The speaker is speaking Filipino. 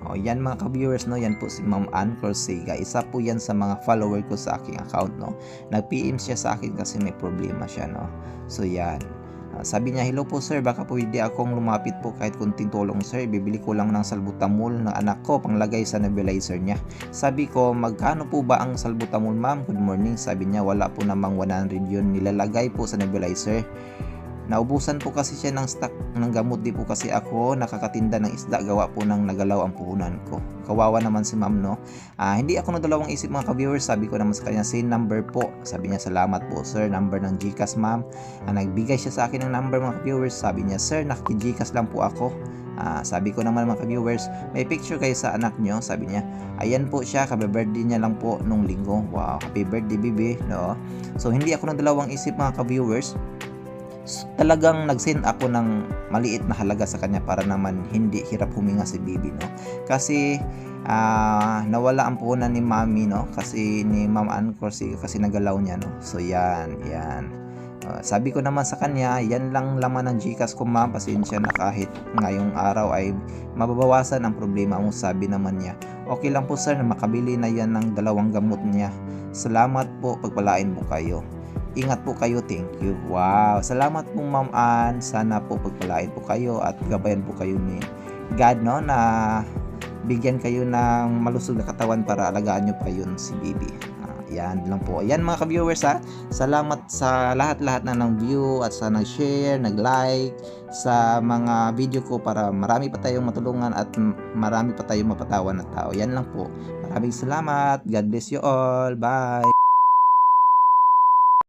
O yan mga ka-viewers, no, yan po si Ma'am Ann Corsiga. Isa po yan sa mga follower ko sa aking account, no. Nag-PM siya sa akin kasi may problema siya, no. So yan. Sabi niya, hello po sir, baka pwede akong lumapit po kahit kunting tulong sir. Bibili ko lang ng salbutamol ng anak ko panglagay sa nebulizer niya. Sabi ko, magkano po ba ang salbutamol ma'am? Good morning. Sabi niya, wala po namang 100 yun. Nilalagay po sa nebulizer. Naubusan po kasi siya ng stock ng gamot, di po kasi ako nakakatinda ng isda, gawa po ng nagalaw ang puhunan ko. Kawawa naman si ma'am, no. Hindi ako nagdalawang isip mga ka-viewers, sabi ko naman sa kanya, same number po. Sabi niya, salamat po sir, number ng GCash ma'am. Nagbigay siya sa akin ng number mga ka-viewers, sabi niya, sir, naki-GCash lang po ako. Sabi ko naman mga ka-viewers, may picture kayo sa anak nyo? Sabi niya, ayan po siya, kabe-birthday niya lang po nung linggo. Wow, happy birthday baby, no. So hindi ako nagdalawang isip mga ka-viewers, talagang nag-send ako ng maliit na halaga sa kanya para naman hindi hirap huminga si Bibi, no. Kasi nawala ang puhunan ni Mami, no, kasi ni Ma'am Ann Corsiga kasi nagalaw niya, no. So yan. Sabi ko naman sa kanya, yan lang laman ng GCash ko ma'am, pasensya na kahit ngayong araw ay mababawasan ang problema mo. Sabi naman niya, okay lang po sir, na makabili na yan ng 2 gamot niya. Salamat po, pagpalain mo kayo. Ingat po kayo, thank you. Wow, salamat po Ma'am Ann. Sana po pagpalain po kayo at gabayan po kayo ni God, no, na bigyan kayo ng malusog na katawan para alagaan nyo pa yun si Bibi. Yan lang po. Yan mga ka-viewers ha. Salamat sa lahat-lahat na ng view at sa nag-share, nag-like sa mga video ko para marami pa tayong matulungan at marami pa tayong mapatawan na tao. Yan lang po. Maraming salamat. God bless you all. Bye.